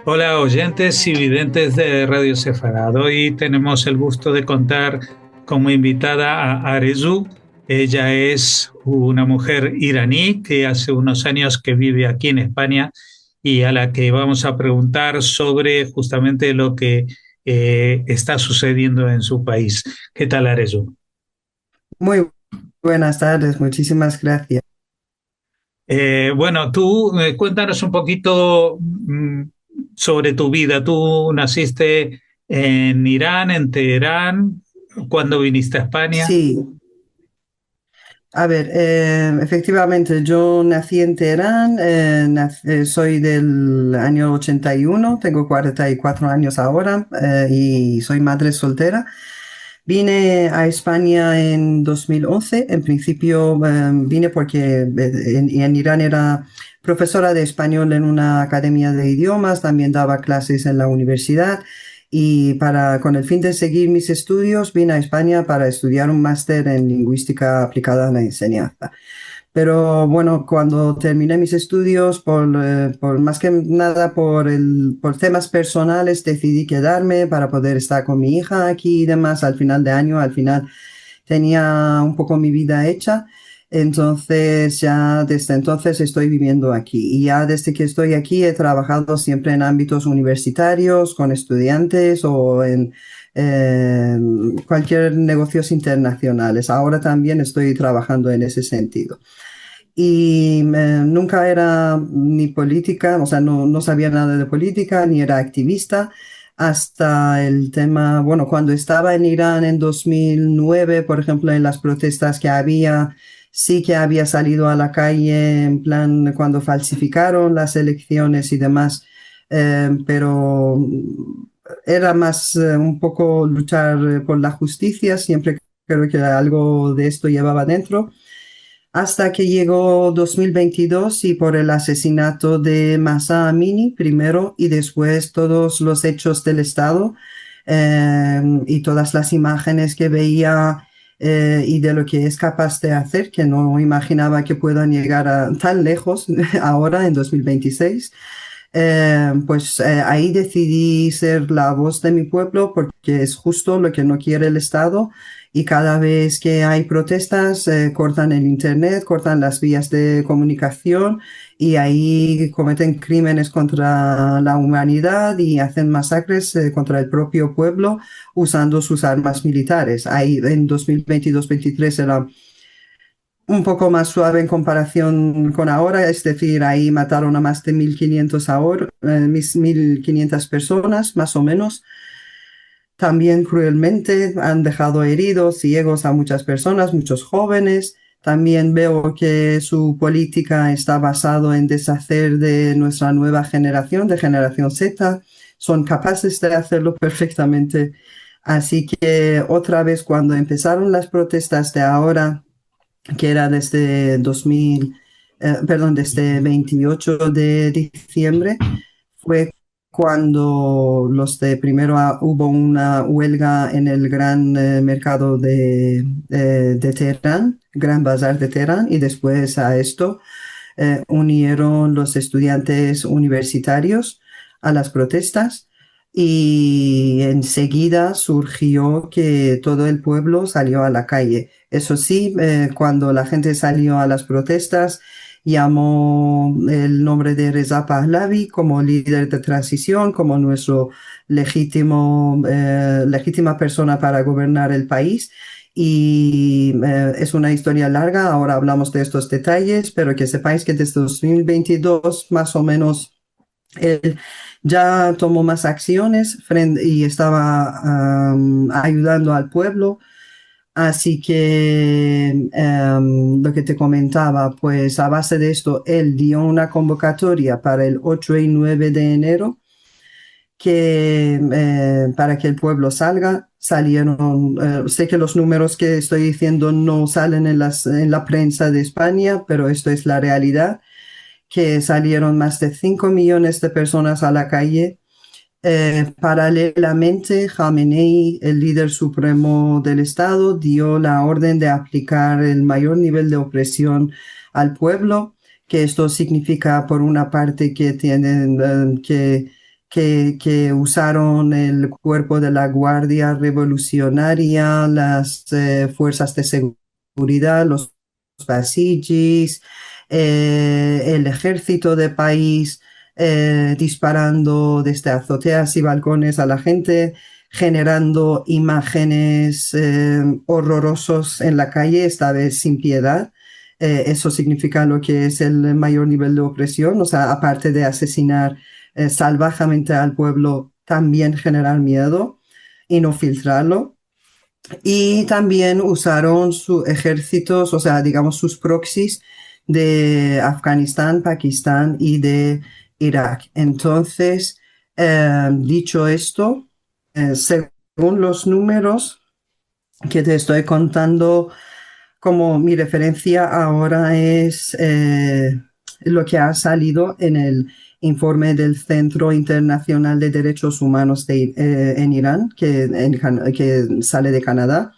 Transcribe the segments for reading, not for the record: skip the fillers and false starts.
Hola oyentes y videntes de Radio Sefarad. Hoy tenemos el gusto de contar como invitada a Arezú. Ella es una mujer iraní que hace unos años que vive aquí en España y a la que vamos a preguntar sobre justamente lo que está sucediendo en su país. ¿Qué tal, Arezú? Muy buenas tardes, muchísimas gracias. Bueno, tú cuéntanos un poquito sobre tu vida. Tú naciste en Irán, en Teherán. ¿Cuándo viniste a España? Sí, a ver, efectivamente yo nací en Teherán, soy del año 81, tengo 44 años ahora y soy madre soltera. Vine a España en 2011. En principio vine porque en Irán era profesora de español en una academia de idiomas, también daba clases en la universidad y con el fin de seguir mis estudios vine a España para estudiar un máster en lingüística aplicada a la enseñanza. Pero bueno, cuando terminé mis estudios, por más que nada por temas personales, decidí quedarme para poder estar con mi hija aquí y demás al final de año. Al final tenía un poco mi vida hecha. Entonces ya desde entonces estoy viviendo aquí. Y ya desde que estoy aquí he trabajado siempre en ámbitos universitarios, con estudiantes o en cualquier negocios internacionales. Ahora también estoy trabajando en ese sentido y nunca era ni política, o sea, no sabía nada de política, ni era activista, hasta el tema, bueno, cuando estaba en Irán en 2009, por ejemplo, en las protestas que había, sí que había salido a la calle en plan cuando falsificaron las elecciones y demás, pero era más un poco luchar por la justicia, siempre creo que algo de esto llevaba dentro hasta que llegó 2022 y por el asesinato de Mahsa Amini primero y después todos los hechos del Estado y todas las imágenes que veía y de lo que es capaz de hacer, que no imaginaba que puedan llegar tan lejos ahora en 2026. Ahí decidí ser la voz de mi pueblo porque es justo lo que no quiere el Estado y cada vez que hay protestas cortan el internet, cortan las vías de comunicación y ahí cometen crímenes contra la humanidad y hacen masacres contra el propio pueblo usando sus armas militares. Ahí en 2022-23 era un poco más suave en comparación con ahora, es decir, ahí mataron a más de 1.500 ahora, 1.500 personas, más o menos. También cruelmente han dejado heridos, ciegos a muchas personas, muchos jóvenes. También veo que su política está basado en deshacer de nuestra nueva generación, de generación Z. Son capaces de hacerlo perfectamente. Así que otra vez cuando empezaron las protestas de ahora, que era desde 2000, perdón, desde 28 de diciembre, fue cuando primero hubo una huelga en el gran mercado de Teherán, Gran Bazar de Teherán, y después a esto unieron los estudiantes universitarios a las protestas y enseguida surgió que todo el pueblo salió a la calle. Eso sí, cuando la gente salió a las protestas, llamó el nombre de Reza Pahlavi como líder de transición, como nuestro legítima persona para gobernar el país. Y es una historia larga, ahora hablamos de estos detalles, pero que sepáis que desde 2022 más o menos él ya tomó más acciones y estaba ayudando al pueblo. Así que lo que te comentaba, pues a base de esto, él dio una convocatoria para el 8 y 9 de enero para que el pueblo salga. Salieron, sé que los números que estoy diciendo no salen en la prensa de España, pero esto es la realidad, que salieron más de 5 millones de personas a la calle Paralelamente, Jamenei, el líder supremo del Estado, dio la orden de aplicar el mayor nivel de opresión al pueblo, que esto significa, por una parte, que tienen que usaron el cuerpo de la Guardia Revolucionaria, las fuerzas de seguridad, los basijis, el ejército del país disparando desde azoteas y balcones a la gente, generando imágenes horrorosos en la calle, esta vez sin piedad. Eso significa lo que es el mayor nivel de opresión, o sea, aparte de asesinar salvajemente al pueblo, también generar miedo y no filtrarlo. Y también usaron sus ejércitos, o sea, digamos sus proxies de Afganistán, Pakistán y de Irak. Entonces, dicho esto, según los números que te estoy contando, como mi referencia ahora es lo que ha salido en el informe del Centro Internacional de Derechos Humanos en Irán, que sale de Canadá.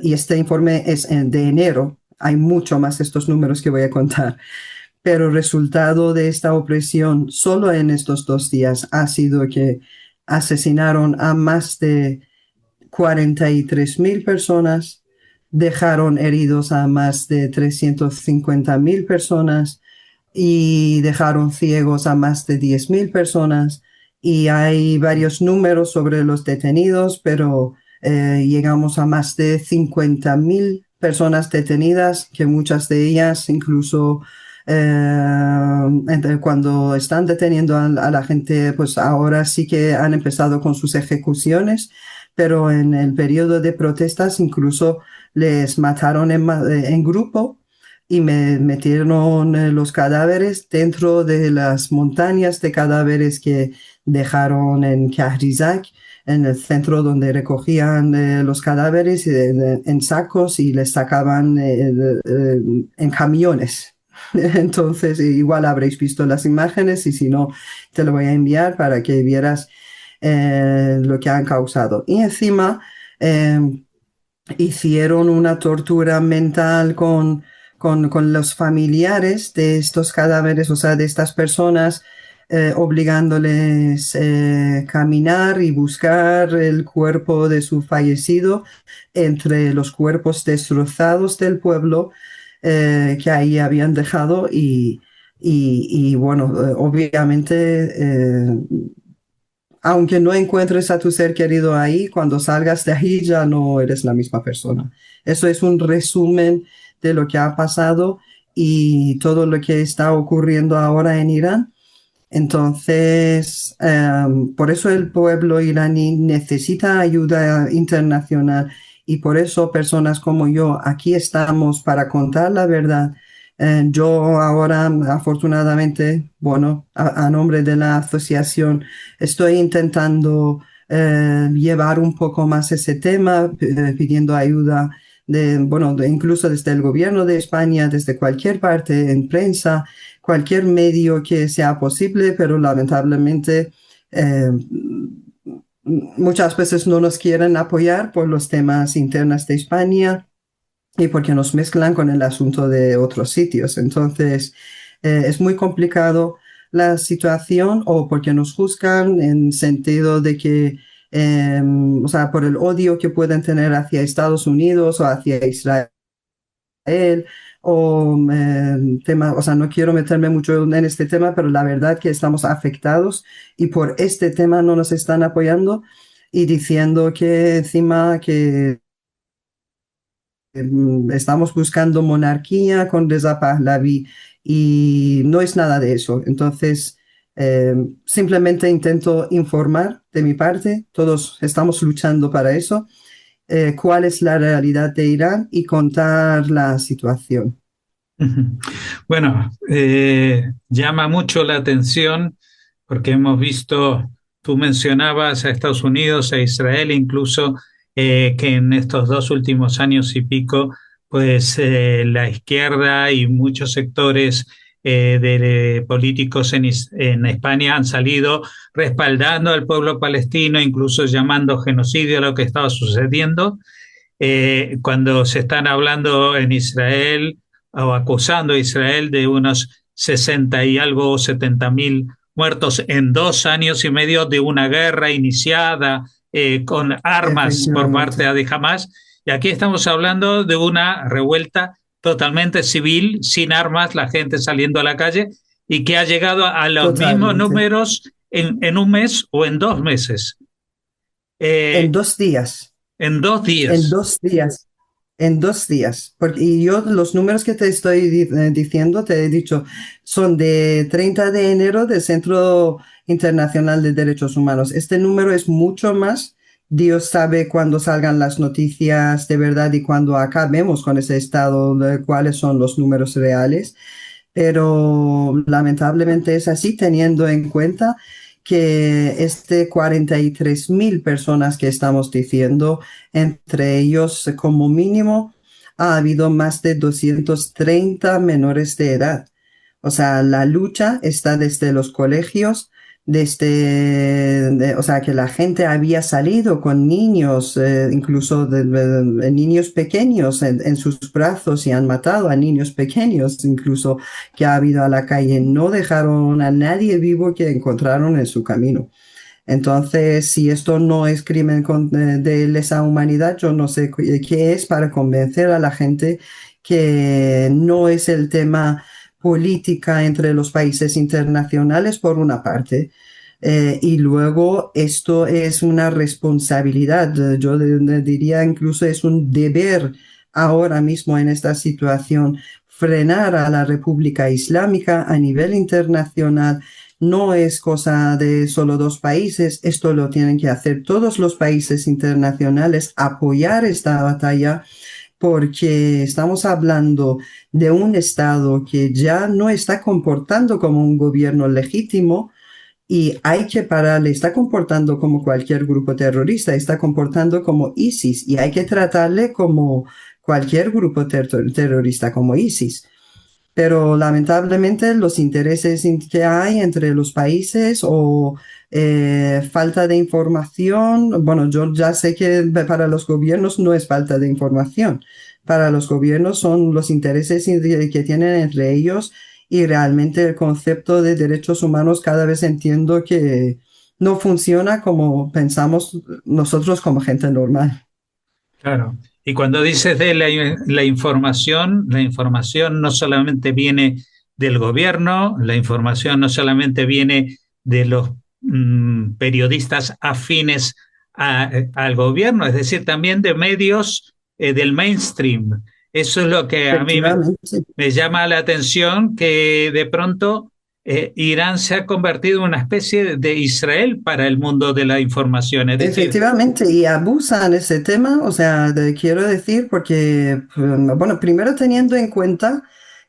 Y este informe es de enero. Hay mucho más estos números que voy a contar. Pero el resultado de esta opresión solo en estos 2 días ha sido que asesinaron a más de 43.000 personas, dejaron heridos a más de 350.000 personas y dejaron ciegos a más de 10.000 personas. Y hay varios números sobre los detenidos, pero llegamos a más de 50.000 personas detenidas, que muchas de ellas incluso cuando están deteniendo a la gente, pues ahora sí que han empezado con sus ejecuciones, pero en el periodo de protestas incluso les mataron en grupo y me metieron los cadáveres dentro de las montañas de cadáveres que dejaron en Kahrizak, en el centro donde recogían los cadáveres en sacos y les sacaban en camiones. Entonces, igual habréis visto las imágenes y si no, te lo voy a enviar para que vieras lo que han causado. Y encima hicieron una tortura mental con los familiares de estos cadáveres, o sea, de estas personas, obligándoles a caminar y buscar el cuerpo de su fallecido entre los cuerpos destrozados del pueblo que ahí habían dejado y bueno, obviamente aunque no encuentres a tu ser querido ahí, cuando salgas de ahí ya no eres la misma persona. Eso es un resumen de lo que ha pasado y todo lo que está ocurriendo ahora en Irán. Entonces, por eso el pueblo iraní necesita ayuda internacional y por eso personas como yo aquí estamos para contar la verdad. Yo ahora, afortunadamente, bueno, a nombre de la asociación, estoy intentando llevar un poco más ese tema, pidiendo ayuda bueno, incluso desde el gobierno de España, desde cualquier parte en prensa, cualquier medio que sea posible, pero lamentablemente muchas veces no nos quieren apoyar por los temas internos de España y porque nos mezclan con el asunto de otros sitios. Entonces, es muy complicado la situación o porque nos juzgan en sentido de que, o sea, por el odio que pueden tener hacia Estados Unidos o hacia Israel o tema, o sea, no quiero meterme mucho en este tema, pero la verdad que estamos afectados y por este tema no nos están apoyando y diciendo que encima que estamos buscando monarquía con Reza Pahlavi y no es nada de eso. Entonces, simplemente intento informar de mi parte, todos estamos luchando para eso, cuál es la realidad de Irán y contar la situación. Bueno, llama mucho la atención porque hemos visto, tú mencionabas a Estados Unidos, a Israel, incluso que en estos 2 últimos años y pico, pues la izquierda y muchos sectores de políticos en España han salido respaldando al pueblo palestino, incluso llamando genocidio a lo que estaba sucediendo. Cuando se están hablando en Israel o acusando a Israel de unos 60 y algo, 70.000 muertos en 2 años y medio de una guerra iniciada con armas por parte Efectivamente, de Hamas. Y aquí estamos hablando de una revuelta totalmente civil, sin armas, la gente saliendo a la calle y que ha llegado a los mismos totalmente. números en un mes o en 2 meses, En eh, 2 días, en 2 días. en 2 días. En 2 días, porque y yo los números que te estoy diciendo, te he dicho, son de 30 de enero del Centro Internacional de Derechos Humanos. Este número es mucho más. Dios sabe cuándo salgan las noticias de verdad y cuándo acabemos con ese estado, de cuáles son los números reales, pero lamentablemente es así, teniendo en cuenta que 43.000 personas que estamos diciendo, entre ellos como mínimo ha habido más de 230 menores de edad. O sea, la lucha está desde los colegios, o sea, que la gente había salido con niños, incluso niños pequeños en sus brazos y han matado a niños pequeños, incluso que ha habido a la calle. No dejaron a nadie vivo que encontraron en su camino. Entonces, si esto no es crimen de lesa humanidad, yo no sé qué es para convencer a la gente que no es el tema política entre los países internacionales, por una parte. Y luego esto es una responsabilidad, yo diría incluso es un deber ahora mismo en esta situación frenar a la República Islámica a nivel internacional. No es cosa de solo 2 países, esto lo tienen que hacer todos los países internacionales, apoyar esta batalla, porque estamos hablando de un Estado que ya no está comportando como un gobierno legítimo y hay que pararle, está comportando como cualquier grupo terrorista, está comportando como ISIS y hay que tratarle como cualquier grupo terrorista, como ISIS. Pero lamentablemente los intereses que hay entre los países o falta de información, bueno, yo ya sé que para los gobiernos no es falta de información, para los gobiernos son los intereses que tienen entre ellos y realmente el concepto de derechos humanos cada vez entiendo que no funciona como pensamos nosotros como gente normal. Claro. Y cuando dices de la información no solamente viene del gobierno, la información no solamente viene de los periodistas afines al gobierno, es decir, también de medios del mainstream. Eso es lo que a mí Efectivamente. me llama la atención, que de pronto Irán se ha convertido en una especie de Israel para el mundo de la información. Es decir, Efectivamente, y abusan ese tema, o sea, quiero decir, porque, bueno, primero teniendo en cuenta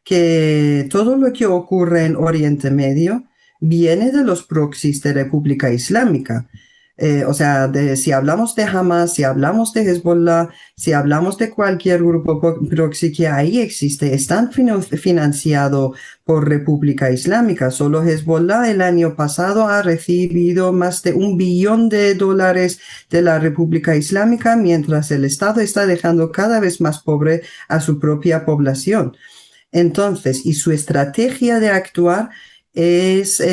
que todo lo que ocurre en Oriente Medio viene de los proxies de República Islámica. O sea, si hablamos de Hamas, si hablamos de Hezbollah, si hablamos de cualquier grupo proxy que ahí existe, están financiados por República Islámica. Solo Hezbollah el año pasado ha recibido más de $1 billón de la República Islámica, mientras el Estado está dejando cada vez más pobre a su propia población. Entonces, y su estrategia de actuar es, o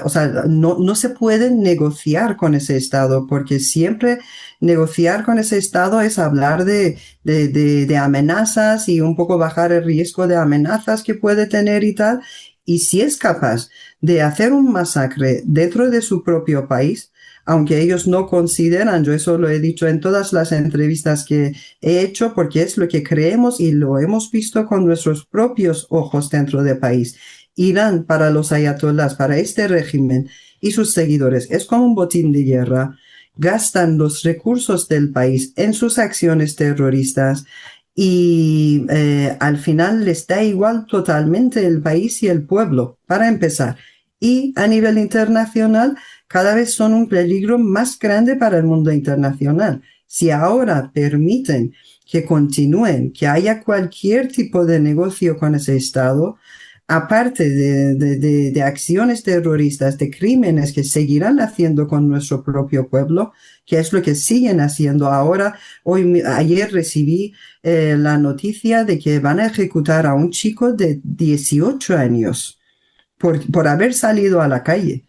sea, no se puede negociar con ese Estado, porque siempre negociar con ese Estado es hablar de amenazas y un poco bajar el riesgo de amenazas que puede tener y tal. Y si es capaz de hacer un masacre dentro de su propio país, aunque ellos no consideran, yo eso lo he dicho en todas las entrevistas que he hecho, porque es lo que creemos y lo hemos visto con nuestros propios ojos dentro del país. Irán para los ayatolás, para este régimen y sus seguidores, es como un botín de guerra. Gastan los recursos del país en sus acciones terroristas y al final les da igual totalmente el país y el pueblo, para empezar. Y a nivel internacional, cada vez son un peligro más grande para el mundo internacional. Si ahora permiten que continúen, que haya cualquier tipo de negocio con ese Estado, aparte de acciones terroristas, de crímenes que seguirán haciendo con nuestro propio pueblo, que es lo que siguen haciendo ahora. Ayer recibí la noticia de que van a ejecutar a un chico de 18 años por haber salido a la calle.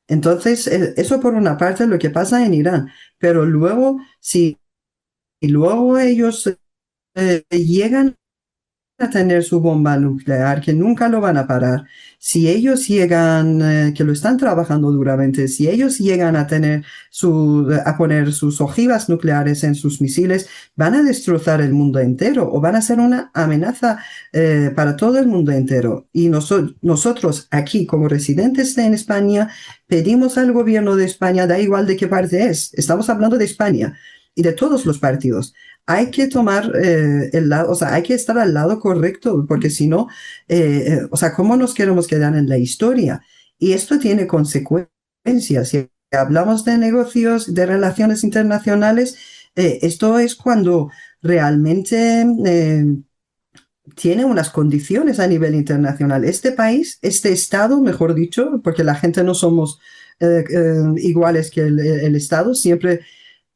Entonces, eso por una parte es lo que pasa en Irán, pero luego, si luego ellos llegan a tener su bomba nuclear, que nunca lo van a parar, si ellos llegan, que lo están trabajando duramente, si ellos llegan a tener a poner sus ojivas nucleares en sus misiles, van a destrozar el mundo entero o van a ser una amenaza para todo el mundo entero. Y nosotros aquí, como residentes en España, pedimos al gobierno de España, da igual de qué parte es, estamos hablando de España y de todos los partidos, hay que tomar el lado, o sea, hay que estar al lado correcto, porque si no, o sea, ¿cómo nos queremos quedar en la historia? Y esto tiene consecuencias. Si hablamos de negocios, de relaciones internacionales, esto es cuando realmente tiene unas condiciones a nivel internacional. Este país, este Estado, mejor dicho, porque la gente no somos iguales que el Estado, siempre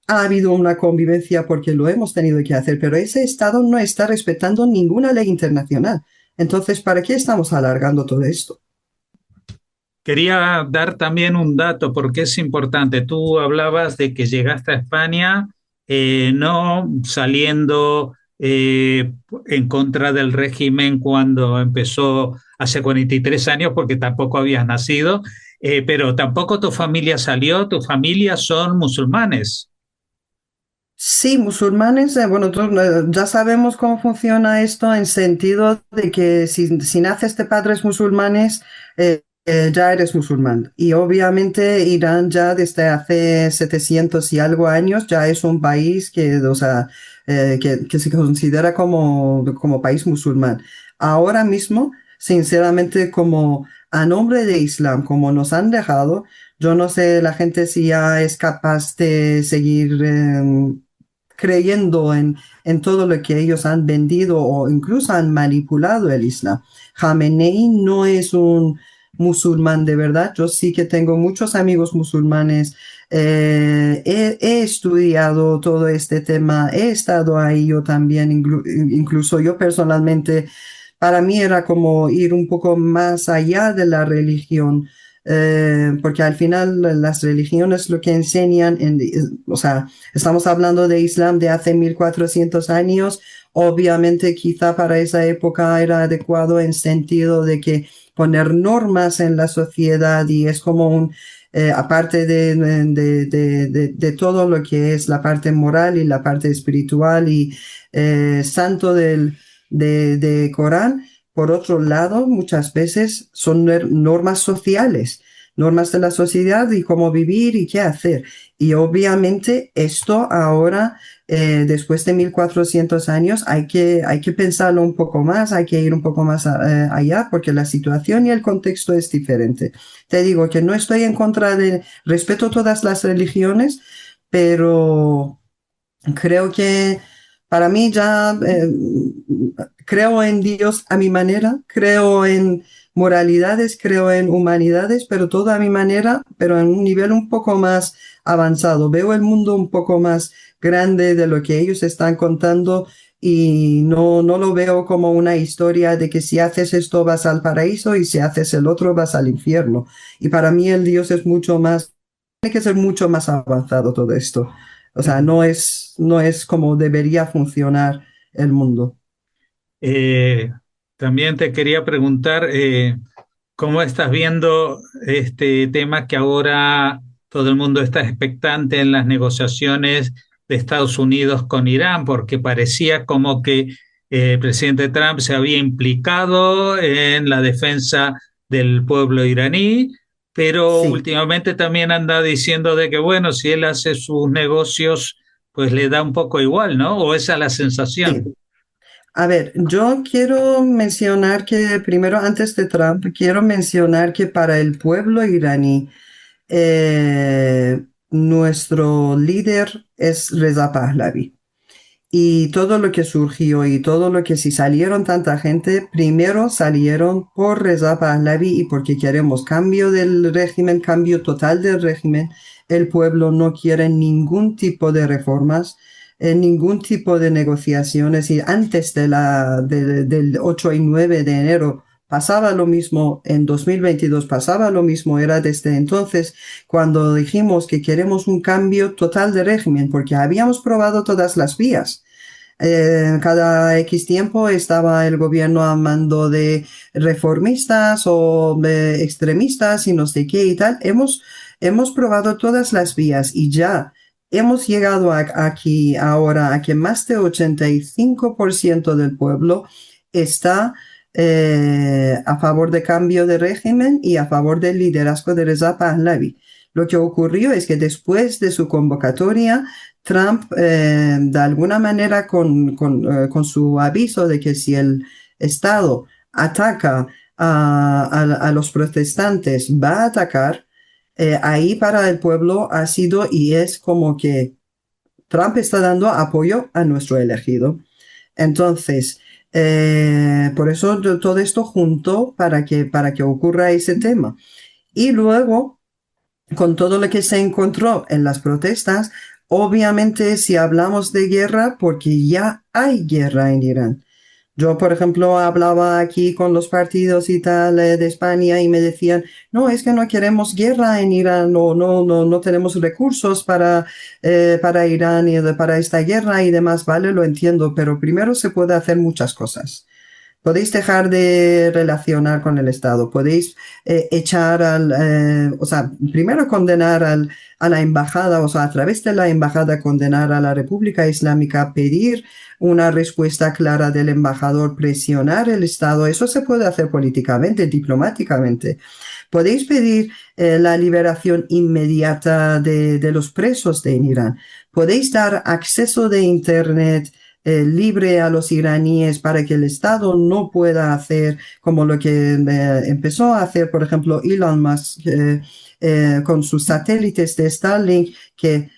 ha habido una convivencia porque lo hemos tenido que hacer, pero ese Estado no está respetando ninguna ley internacional. Entonces, ¿para qué estamos alargando todo esto? Quería dar también un dato porque es importante. Tú hablabas de que llegaste a España no saliendo en contra del régimen cuando empezó hace 43 años, porque tampoco habías nacido, pero tampoco tu familia salió, tu familia son musulmanes. Sí, musulmanes, bueno, ya sabemos cómo funciona esto en sentido de que si naces de padres musulmanes, ya eres musulmán. Y obviamente Irán ya desde hace 700 y algo años ya es un país que, o sea, que se considera como país musulmán. Ahora mismo, sinceramente, como a nombre de Islam, como nos han dejado, yo no sé la gente si ya es capaz de seguir creyendo en todo lo que ellos han vendido o incluso han manipulado el Islam. Khamenei no es un musulmán de verdad. Yo sí que tengo muchos amigos musulmanes. He estudiado todo este tema, he estado ahí yo también, incluso yo personalmente, para mí era como ir un poco más allá de la religión, porque al final las religiones lo que enseñan, o sea, estamos hablando de Islam de hace 1400 años, obviamente quizá para esa época era adecuado en sentido de que poner normas en la sociedad y es como aparte de todo lo que es la parte moral y la parte espiritual y santo de Corán, por otro lado, muchas veces son normas sociales, normas de la sociedad y cómo vivir y qué hacer. Y obviamente esto ahora, después de 1400 años, hay que pensarlo un poco más, hay que ir un poco más allá, porque la situación y el contexto es diferente. Te digo que no estoy en contra respeto todas las religiones, pero creo que para mí ya creo en Dios a mi manera, creo en moralidades, creo en humanidades, pero todo a mi manera, pero en un nivel un poco más avanzado. Veo el mundo un poco más grande de lo que ellos están contando y no lo veo como una historia de que si haces esto vas al paraíso y si haces el otro vas al infierno. Y para mí el Dios es mucho más, tiene que ser mucho más avanzado todo esto. O sea, no es como debería funcionar el mundo. Eh, También te quería preguntar, ¿cómo estás viendo este tema que ahora todo el mundo está expectante en las negociaciones de Estados Unidos con Irán? Porque parecía como que el presidente Trump se había implicado en la defensa del pueblo iraní, pero Sí, últimamente también anda diciendo de que, bueno, si él hace sus negocios, pues le da un poco igual, ¿no? ¿O esa es la sensación? sí. A ver, yo quiero mencionar que primero, antes de Trump, quiero mencionar que para el pueblo iraní, nuestro líder es Reza Pahlavi. Y todo lo que surgió y todo lo que si salieron tanta gente, primero salieron por Reza Pahlavi y porque queremos cambio del régimen, cambio total del régimen. El pueblo no quiere ningún tipo de reformas, ningún tipo de negociaciones. Y antes del 8 y 9 de enero pasaba lo mismo, en 2022 pasaba lo mismo, era desde entonces cuando dijimos que queremos un cambio total de régimen, porque habíamos probado todas las vías. Cada X tiempo estaba el gobierno a mando de reformistas o de extremistas y no sé qué y tal. Hemos probado todas las vías y ya hemos llegado aquí ahora a que más de 85% del pueblo está a favor de cambio de régimen y a favor del liderazgo de Reza Pahlavi. Lo que ocurrió es que después de su convocatoria, Trump, de alguna manera, con su aviso de que si el Estado ataca a los protestantes, va a atacar, ahí para el pueblo ha sido y es como que Trump está dando apoyo a nuestro elegido. Entonces, por eso todo esto junto para que ocurra ese tema. Y luego, con todo lo que se encontró en las protestas, obviamente si hablamos de guerra, porque ya hay guerra en Irán. Yo, por ejemplo, hablaba aquí con los partidos y tal de España y me decían, no, es que no queremos guerra en Irán, no tenemos recursos para Irán y para esta guerra y demás, vale, lo entiendo, pero primero se puede hacer muchas cosas. Podéis dejar de relacionar con el Estado, podéis echar o sea, primero condenar a la embajada, o sea, a través de la embajada condenar a la República Islámica, pedir una respuesta clara del embajador, presionar el Estado, eso se puede hacer políticamente, diplomáticamente. Podéis pedir la liberación inmediata de los presos de Irán. Podéis dar acceso de Internet libre a los iraníes para que el Estado no pueda hacer como lo que empezó a hacer, por ejemplo, Elon Musk con sus satélites de Starlink, que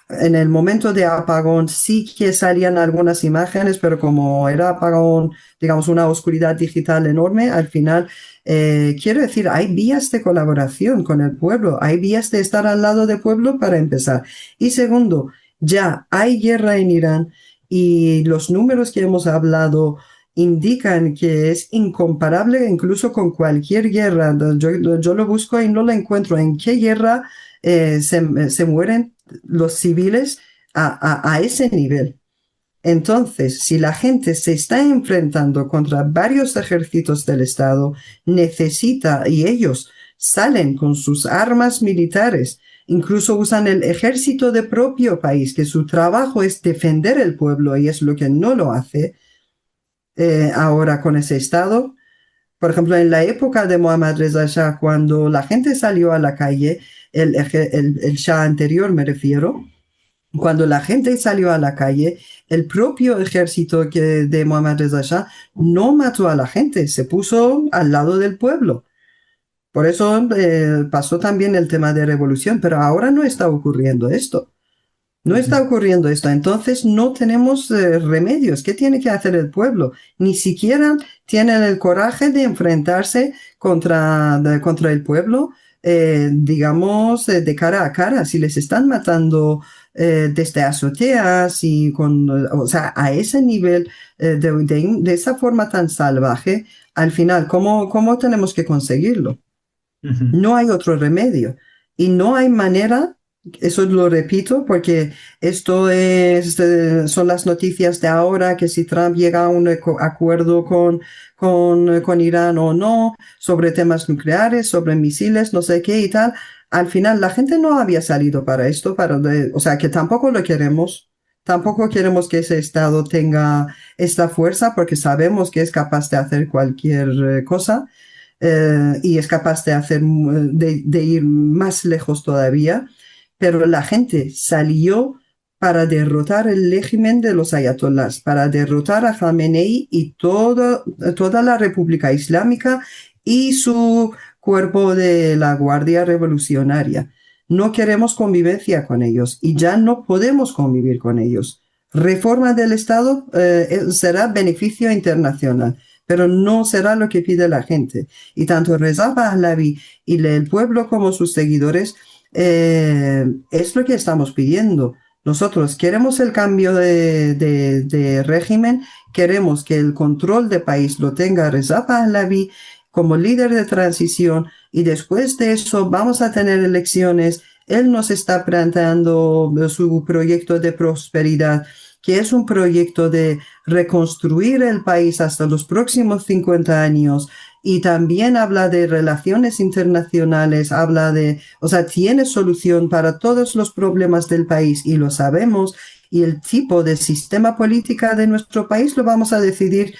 en el momento de apagón sí que salían algunas imágenes, pero como era apagón, digamos, una oscuridad digital enorme, al final, quiero decir, hay vías de colaboración con el pueblo, hay vías de estar al lado del pueblo para empezar. Y segundo, ya hay guerra en Irán y los números que hemos hablado indican que es incomparable incluso con cualquier guerra. Yo lo busco y no lo encuentro. ¿En qué guerra se mueren los civiles a ese nivel? Entonces, si la gente se está enfrentando contra varios ejércitos del Estado, necesita, y ellos salen con sus armas militares, incluso usan el ejército de propio país, que su trabajo es defender el pueblo y es lo que no lo hace ahora con ese Estado. Por ejemplo, en la época de Mohammad Reza Shah, cuando la gente salió a la calle, el Shah anterior me refiero, cuando la gente salió a la calle, el propio ejército de Mohammad Reza Shah no mató a la gente, se puso al lado del pueblo. Por eso pasó también el tema de revolución, pero ahora no está ocurriendo esto. No está ocurriendo esto, entonces no tenemos remedios. ¿Qué tiene que hacer el pueblo? Ni siquiera tienen el coraje de enfrentarse contra el pueblo, digamos, de cara a cara. Si les están matando desde azoteas y o sea, a ese nivel, de esa forma tan salvaje, al final, ¿cómo tenemos que conseguirlo? Ujú. No hay otro remedio y no hay manera, eso lo repito porque esto son las noticias de ahora, que si Trump llega a un acuerdo con Irán o no, sobre temas nucleares, sobre misiles, no sé qué y tal. Al final la gente no había salido para esto, o sea que tampoco lo queremos. Tampoco queremos que ese Estado tenga esta fuerza porque sabemos que es capaz de hacer cualquier cosa y es capaz de de ir más lejos todavía, pero la gente salió para derrotar el régimen de los ayatolás, para derrotar a Khamenei y toda la República Islámica y su cuerpo de la Guardia Revolucionaria. No queremos convivencia con ellos y ya no podemos convivir con ellos. Reforma del Estado será beneficio internacional, pero no será lo que pide la gente. Y tanto Reza Pahlavi y el pueblo como sus seguidores es lo que estamos pidiendo. Nosotros queremos el cambio de régimen, queremos que el control del país lo tenga Reza Pahlavi como líder de transición y después de eso vamos a tener elecciones. Él nos está planteando su proyecto de prosperidad, que es un proyecto de reconstruir el país hasta los próximos 50 años. Y también habla de relaciones internacionales, o sea, tiene solución para todos los problemas del país y lo sabemos. Y el tipo de sistema política de nuestro país lo vamos a decidir,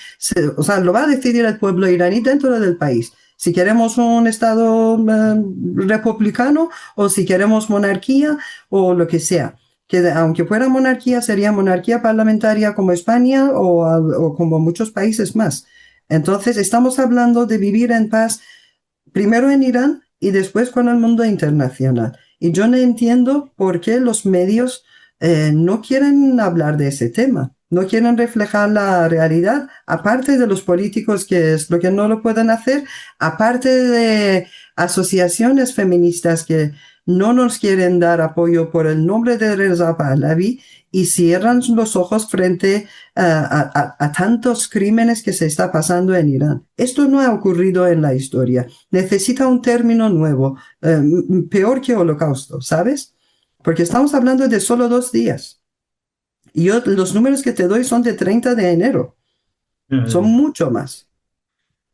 o sea, lo va a decidir el pueblo iraní dentro del país. Si queremos un Estado republicano o si queremos monarquía o lo que sea. Que aunque fuera monarquía, sería monarquía parlamentaria como España o como muchos países más. Entonces, estamos hablando de vivir en paz primero en Irán y después con el mundo internacional. Y yo no entiendo por qué los medios no quieren hablar de ese tema, no quieren reflejar la realidad, aparte de los políticos, que es lo que no lo pueden hacer, aparte de asociaciones feministas que no nos quieren dar apoyo por el nombre de Reza Pahlavi y cierran los ojos frente a tantos crímenes que se está pasando en Irán. Esto no ha ocurrido en la historia. Necesita un término nuevo, peor que holocausto, ¿sabes? Porque estamos hablando de solo 2 días. Y los números que te doy son de 30 de enero. Son mucho más.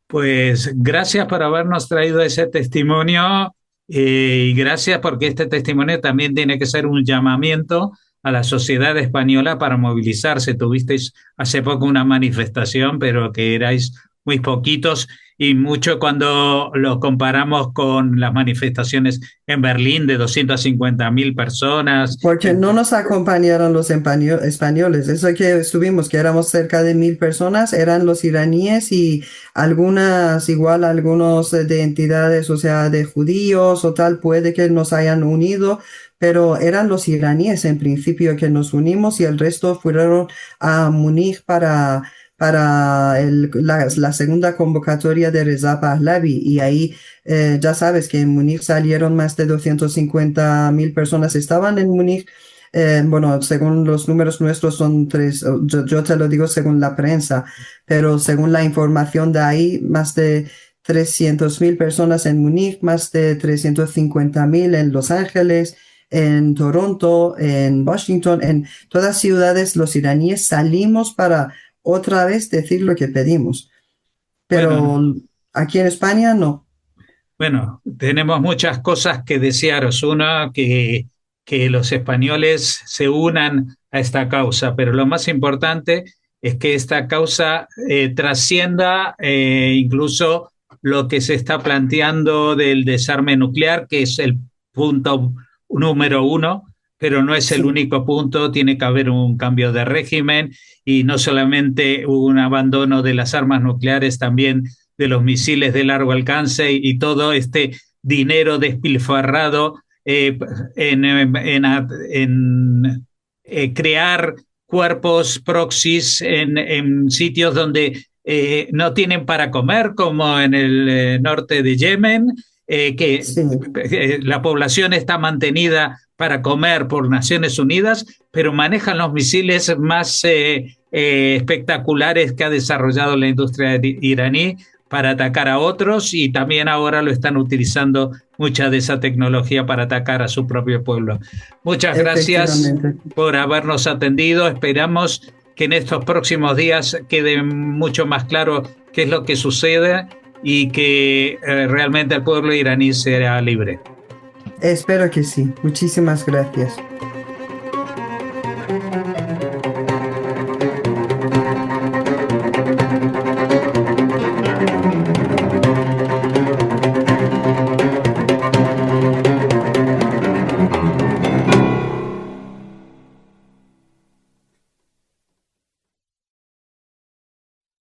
Pues gracias por habernos traído ese testimonio y gracias porque este testimonio también tiene que ser un llamamiento a la sociedad española para movilizarse. Tuvisteis hace poco una manifestación, pero que erais muy poquitos y mucho cuando lo comparamos con las manifestaciones en Berlín de 250.000 personas. Porque no nos acompañaron los españoles. Eso que estuvimos, que éramos cerca de 1,000 personas, eran los iraníes y algunos de entidades, o sea, de judíos o tal, puede que nos hayan unido, pero eran los iraníes en principio que nos unimos y el resto fueron a Múnich para la segunda convocatoria de Reza Pahlavi y ahí ya sabes que en Múnich salieron más de 250.000 personas, estaban en Múnich. Bueno, según los números nuestros son 3, yo te lo digo según la prensa, pero según la información de ahí, más de 300.000 personas en Múnich, más de 350.000 en Los Ángeles, en Toronto, en Washington, en todas ciudades, los iraníes salimos para otra vez decir lo que pedimos. Pero Bueno, aquí en España no. bueno, tenemos muchas cosas que desearos. Una, que los españoles se unan a esta causa, pero lo más importante es que esta causa trascienda incluso lo que se está planteando del desarme nuclear, que es el punto número uno, pero no es el Sí, único punto. Tiene que haber un cambio de régimen y no solamente un abandono de las armas nucleares, también de los misiles de largo alcance y todo este dinero despilfarrado en crear cuerpos proxies en sitios donde no tienen para comer, como en el norte de Yemen, que sí. la población está mantenida para comer por Naciones Unidas, pero manejan los misiles más espectaculares que ha desarrollado la industria iraní para atacar a otros, y también ahora lo están utilizando mucha de esa tecnología para atacar a su propio pueblo. Muchas gracias Efectivamente. por habernos atendido. Esperamos que en estos próximos días quede mucho más claro qué es lo que sucede y que realmente el pueblo iraní será libre. Espero que sí. Muchísimas gracias.